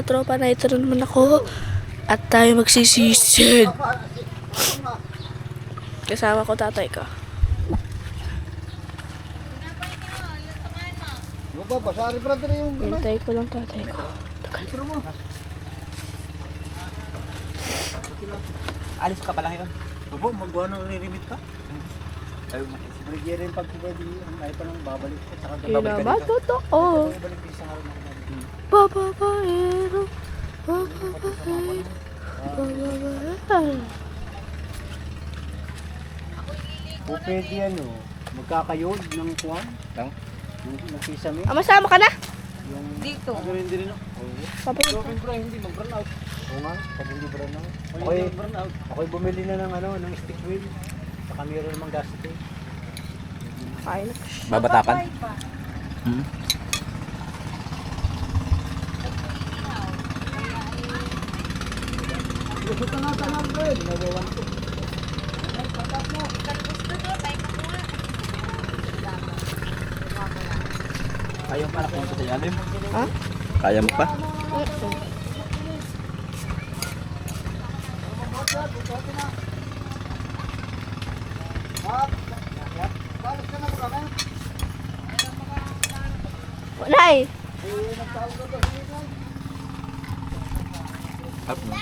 tropa, na ito naman ako. At tayo magsisisid. Kasama ko tatay ko. Hintay ko lang tatay ko. Alis ka pala ngayon. Opo, magbuha ng re-remit ka. Ay, sige rin pag pwede, ay pa lang babalik ko. Saka babalik ka dito. Totoo. Babalik ka sa araw na kinabi. Bababaero. Bababaero. Bababaero. O pwede ano, magkakayod ng kuwan. Lang? Yung nagkisame. Masama ka na? Yung Dito. gawin din rin. Papunta. Bro, hindi mag-burn out. Oo nga, pag hindi burn out. Ako'y bumili na ng ano, ng stick wheel. Saka meron namang gas ito. Kain. Babatakan? Kaya mo pala kung sa ilalim? Ha? Kaya mo pa? Nay! Up mo.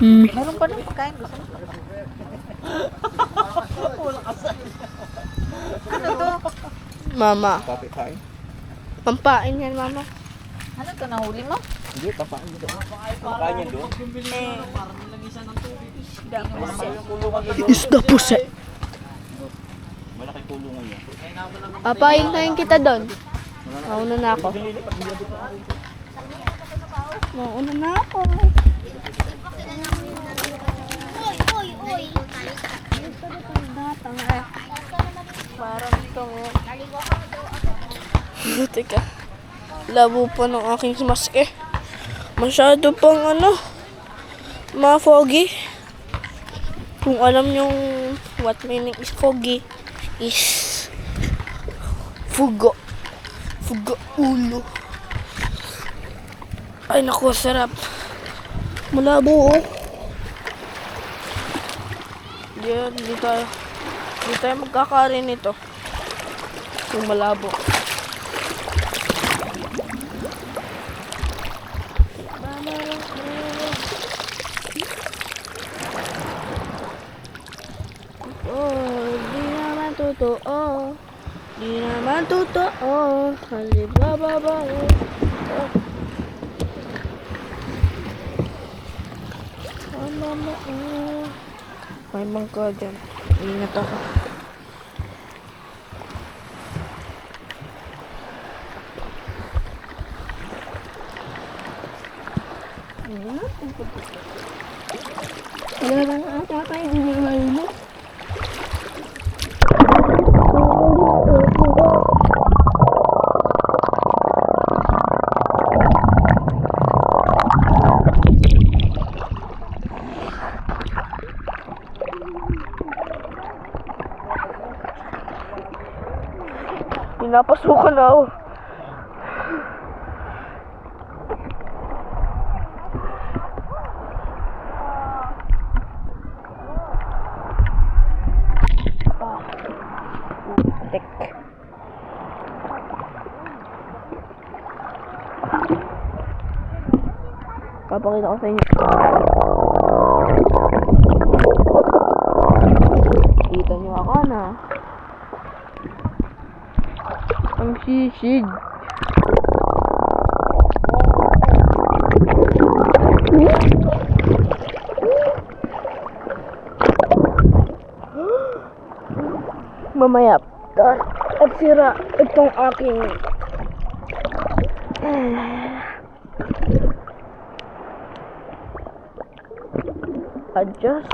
Meron pa rin pagkain. Gusto mo? Ano to? Mama. Papain? Pampain yan, mama. Ano to? Nahuli mo? Hindi, papain dito. Papain yan doon. Isda pusa. Malaki kulungan yan. Papain na yung kita doon. Mauna na ako. Mauna na ako. Parang itong teka. Labo pa ng aking mask eh. Masyado pang ano, ma-foggy. Kung alam nyong what meaning is foggy, is fugo. Fugo ulo. Ay naku, sarap. Malabo oh. Yan, di tayo magkakarin nito. Yung malabo. Di naman totoo. Di naman totoo. Halibaba. May mangga dyan. Ingat ako. Wala bang ata kayo hindi mo? Pinapasukan na ako. Tek. Papakita ko sa inyo. Kita nyo ako na. Ang sisid. Mamaya at sira itong aking adjust.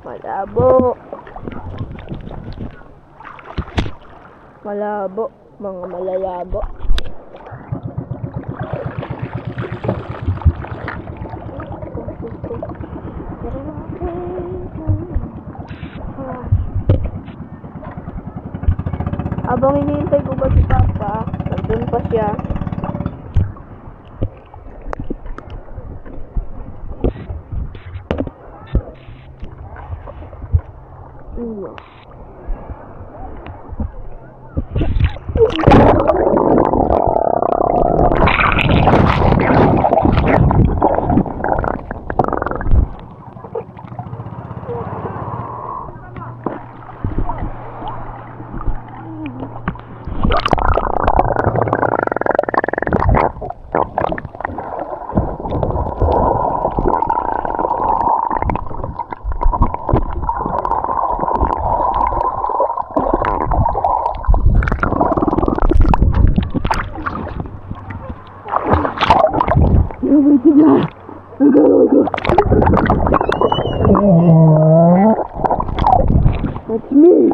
Malabo. Malabo. Mga malalabo. Habang hinihintay ko ba si Papa, nandun pa siya. That's me.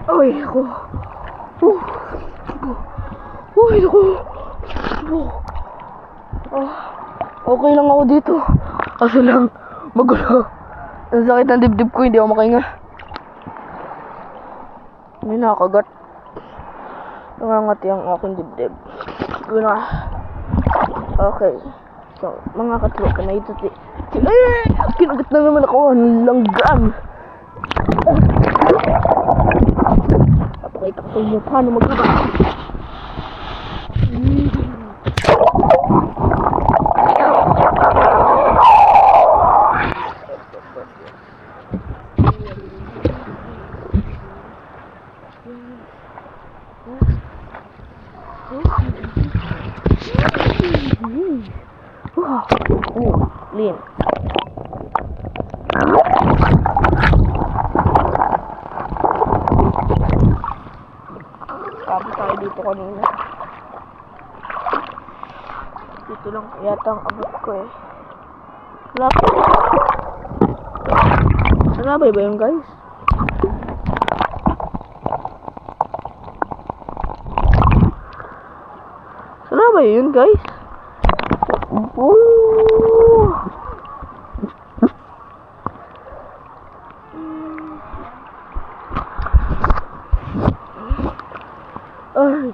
Ay, ako. Ay, ako. Okay lang ako dito. Kaso lang, magulo. Ang sakit ng dibdib ko, hindi ako makahinga. May nakakagat. Nangangati ang aking dibdib. Yun na. Okay. So, mga katlo, kanay ito kinagat na naman ako. Ang langgam. Papakita ko sa inyo paano magkaba. Clean. Sabi tayo dito kanina. Dito lang yata ang abot ko eh. Salabay ba yun, guys? Salabay yun, guys? Ay.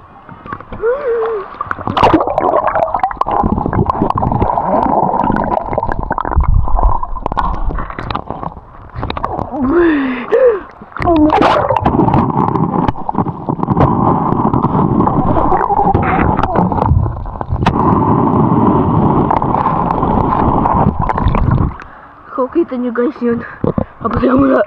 Kung kita nyo guys yun, kapag mula